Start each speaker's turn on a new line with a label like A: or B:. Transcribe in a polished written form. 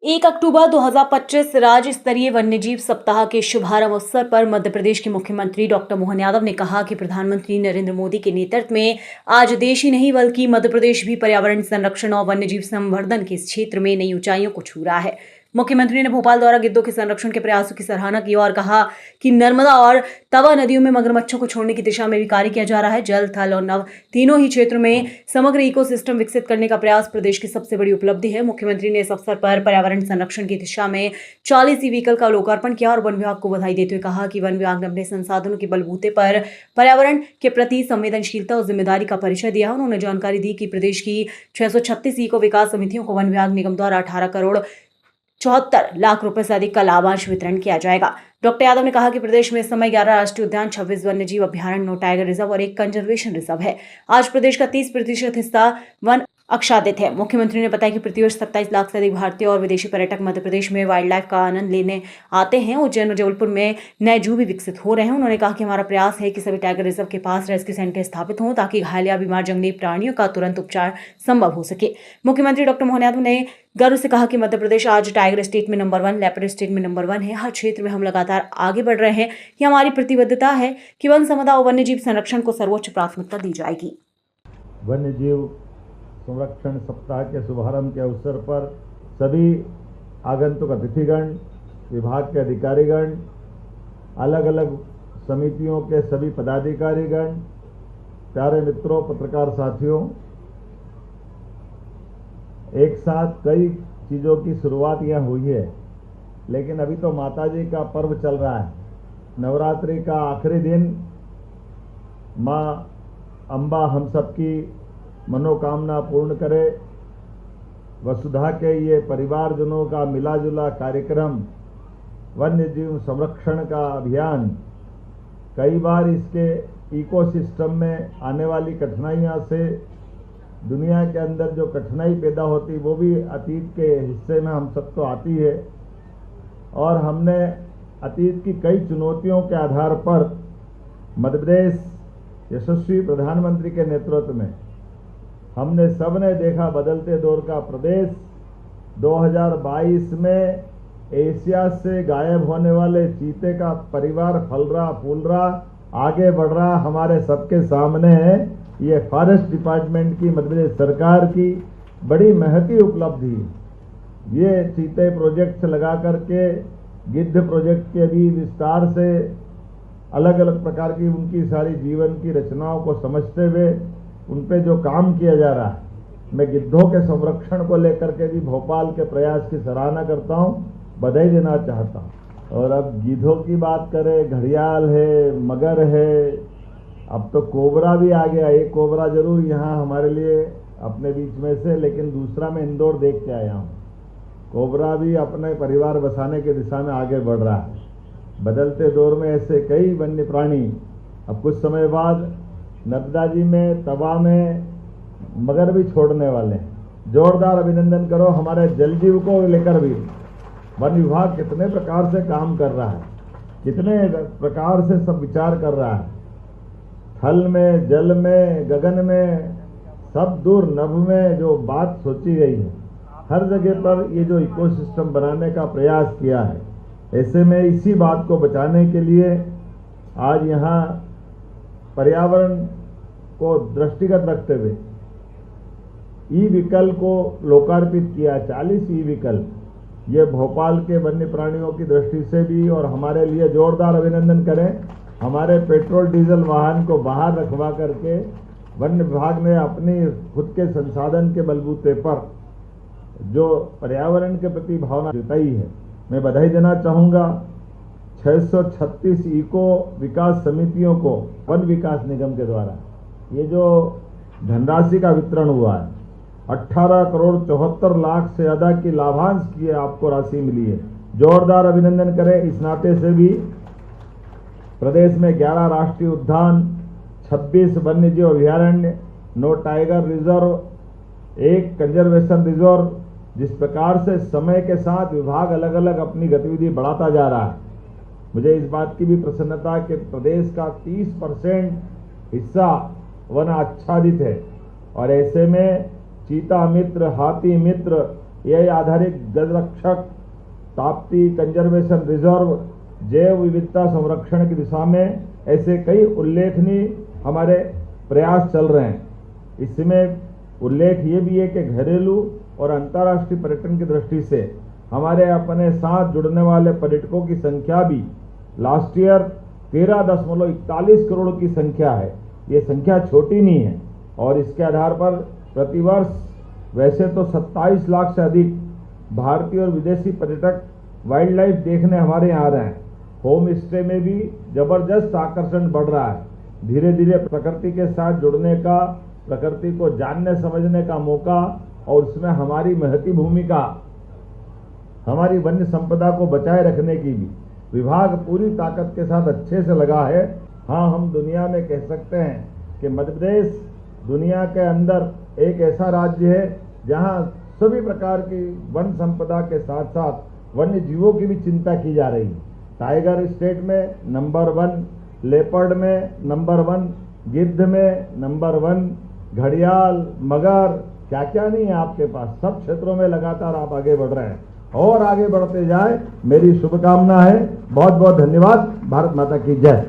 A: 1 अक्टूबर 2025 राज्य स्तरीय वन्यजीव सप्ताह के शुभारंभ अवसर पर मध्य प्रदेश के मुख्यमंत्री डॉक्टर मोहन यादव ने कहा कि प्रधानमंत्री नरेंद्र मोदी के नेतृत्व में आज देश ही नहीं बल्कि मध्य प्रदेश भी पर्यावरण संरक्षण और वन्यजीव संवर्धन के इस क्षेत्र में नई ऊंचाइयों को छू रहा है। मुख्यमंत्री ने भोपाल द्वारा गिद्धों के संरक्षण के प्रयासों की सराहना की और कहा कि नर्मदा और तवा नदियों में मगरमच्छों को छोड़ने की दिशा में भी कार्य किया जा रहा है। जल, थल और नभ तीनों ही क्षेत्रों में समग्र इकोसिस्टम विकसित करने का प्रयास प्रदेश की सबसे बड़ी उपलब्धि है। मुख्यमंत्री ने इस अवसर पर पर्यावरण संरक्षण की दिशा में 40 ई-व्हीकल का लोकार्पण किया और वन विभाग को बधाई देते हुए कहा कि वन विभाग ने अपने संसाधनों के बलबूते पर पर्यावरण के प्रति संवेदनशीलता और जिम्मेदारी का परिचय दिया। उन्होंने जानकारी दी कि प्रदेश की 636 इको विकास समितियों को वन विभाग निगम द्वारा 18 करोड़ 74 लाख रुपए से अधिक का लाभांश वितरण किया जाएगा। डॉक्टर यादव ने कहा कि प्रदेश में इस समय 11 राष्ट्रीय उद्यान, 26 वन्यजीव अभ्यारण्य, 9 टाइगर रिजर्व और 1 कंजर्वेशन रिजर्व है। आज प्रदेश का 30% हिस्सा वन आच्छादित है। मुख्यमंत्री ने बताया कि प्रतिवर्ष 27 लाख से अधिक भारतीय और विदेशी पर्यटक मध्य प्रदेश में वाइल्ड लाइफ का आनंद लेने आते हैं। उज्जैन और जबलपुर में नए जू भी विकसित हो रहे हैं। उन्होंने कहा कि हमारा प्रयास है कि सभी टाइगर रिजर्व के पास रेस्क्यू सेंटर स्थापित हों ताकि घायल या बीमार जंगली प्राणियों का तुरंत उपचार संभव हो सके। मुख्यमंत्री डॉक्टर मोहन यादव ने गर्व से कहा कि मध्य प्रदेश आज टाइगर स्टेट में नंबर 1, लेपर्ड स्टेट में नंबर 1 है। हर क्षेत्र में हम लगातार आगे बढ़ रहे हैं। ये हमारी प्रतिबद्धता है कि वन संपदा और वन्यजीव संरक्षण को सर्वोच्च प्राथमिकता दी जाएगी।
B: वन्यजीव संरक्षण सप्ताह के शुभारंभ के अवसर पर सभी आगंतुक अतिथिगण, विभाग के अधिकारीगण, अलग अलग समितियों के सभी पदाधिकारीगण, प्यारे मित्रों, पत्रकार साथियों, एक साथ कई चीज़ों की शुरुआत यहाँ हुई है, लेकिन अभी तो माताजी का पर्व चल रहा है। नवरात्रि का आखिरी दिन माँ अम्बा हम सबकी मनोकामना पूर्ण करे। वसुधा के ये परिवारजनों का मिला जुला कार्यक्रम, वन्यजीव संरक्षण का अभियान, कई बार इसके इकोसिस्टम में आने वाली कठिनाइयों से दुनिया के अंदर जो कठिनाई पैदा होती वो भी अतीत के हिस्से में हम सबको आती है और हमने अतीत की कई चुनौतियों के आधार पर मध्य प्रदेश यशस्वी प्रधानमंत्री के नेतृत्व में हमने सबने देखा बदलते दौर का प्रदेश 2022 में एशिया से गायब होने वाले चीते का परिवार फल रहा फूल रहा आगे बढ़ रहा हमारे सबके सामने है। ये फॉरेस्ट डिपार्टमेंट की मध्य प्रदेश सरकार की बड़ी महती उपलब्धि। ये चीते प्रोजेक्ट लगा करके गिद्ध प्रोजेक्ट के भी विस्तार से अलग अलग प्रकार की उनकी सारी जीवन की रचनाओं को समझते हुए उन पे जो काम किया जा रहा है, मैं गिद्धों के संरक्षण को लेकर के भी भोपाल के प्रयास की सराहना करता हूँ, बधाई देना चाहता हूँ। और अब गिद्धों की बात करें, घड़ियाल है, मगर है, अब तो कोबरा भी आ गया। एक कोबरा जरूर यहाँ हमारे लिए अपने बीच में से, लेकिन दूसरा मैं इंदौर देख के आया हूँ। कोबरा भी अपने परिवार बसाने की दिशा में आगे बढ़ रहा है। बदलते दौर में ऐसे कई वन्य प्राणी अब कुछ समय बाद नर्मदा जी में, तवा में मगर भी छोड़ने वाले हैं। जोरदार अभिनंदन करो हमारे जल जीव को लेकर भी वन विभाग कितने प्रकार से काम कर रहा है, कितने प्रकार से सब विचार कर रहा है। थल में, जल में, गगन में, सब दूर नभ में जो बात सोची गई है, हर जगह पर ये जो इकोसिस्टम बनाने का प्रयास किया है, ऐसे में इसी बात को बचाने के लिए आज यहाँ पर्यावरण को दृष्टिगत रखते हुए ई-व्हीकल को लोकार्पित किया। 40 ई-व्हीकल, ये भोपाल के वन्य प्राणियों की दृष्टि से भी और हमारे लिए जोरदार अभिनंदन करें। हमारे पेट्रोल डीजल वाहन को बाहर रखवा करके वन विभाग ने अपनी खुद के संसाधन के बलबूते पर जो पर्यावरण के प्रति भावना जताई है, मैं बधाई देना चाहूँगा। 636 इको विकास समितियों को वन विकास निगम के द्वारा ये जो धनराशि का वितरण हुआ है, 18 करोड़ 74 लाख से ज्यादा की लाभांश की आपको राशि मिली है। जोरदार अभिनंदन करें। इस नाते से भी प्रदेश में 11 राष्ट्रीय उद्यान, 26 वन्यजीव अभ्यारण्य, 9 टाइगर रिजर्व, 1 कंजर्वेशन रिजर्व, जिस प्रकार से समय के साथ विभाग अलग अलग अपनी गतिविधि बढ़ाता जा रहा है, मुझे इस बात की भी प्रसन्नता कि प्रदेश का 30% हिस्सा वन आच्छादित है और ऐसे में चीता मित्र, हाथी मित्र, एआई आधारित जल रक्षक, ताप्ती कंजर्वेशन रिजर्व, जैव विविधता संरक्षण की दिशा में ऐसे कई उल्लेखनीय हमारे प्रयास चल रहे हैं। इसमें उल्लेख ये भी है कि घरेलू और अंतर्राष्ट्रीय पर्यटन की दृष्टि से हमारे अपने साथ जुड़ने वाले पर्यटकों की संख्या भी लास्ट ईयर 13.41 करोड़ की संख्या है। ये संख्या छोटी नहीं है और इसके आधार पर प्रतिवर्ष वैसे तो 27 लाख से अधिक भारतीय और विदेशी पर्यटक वाइल्ड लाइफ देखने हमारे यहाँ आ रहे हैं। होम स्टे में भी जबरदस्त आकर्षण बढ़ रहा है। धीरे धीरे प्रकृति के साथ जुड़ने का, प्रकृति को जानने समझने का मौका और उसमें हमारी महती भूमिका, हमारी वन्य संपदा को बचाए रखने की भी विभाग पूरी ताकत के साथ अच्छे से लगा है। हाँ, हम दुनिया में कह सकते हैं कि मध्य प्रदेश दुनिया के अंदर एक ऐसा राज्य है जहाँ सभी प्रकार की वन संपदा के साथ साथ वन्य जीवों की भी चिंता की जा रही है। टाइगर स्टेट में नंबर 1, लेपर्ड में नंबर 1, गिद्ध में नंबर 1, घड़ियाल, मगर, क्या क्या नहीं है आपके पास। सब क्षेत्रों में लगातार आप आगे बढ़ रहे हैं और आगे बढ़ते जाए, मेरी शुभकामना है। बहुत बहुत धन्यवाद। भारत माता की जय।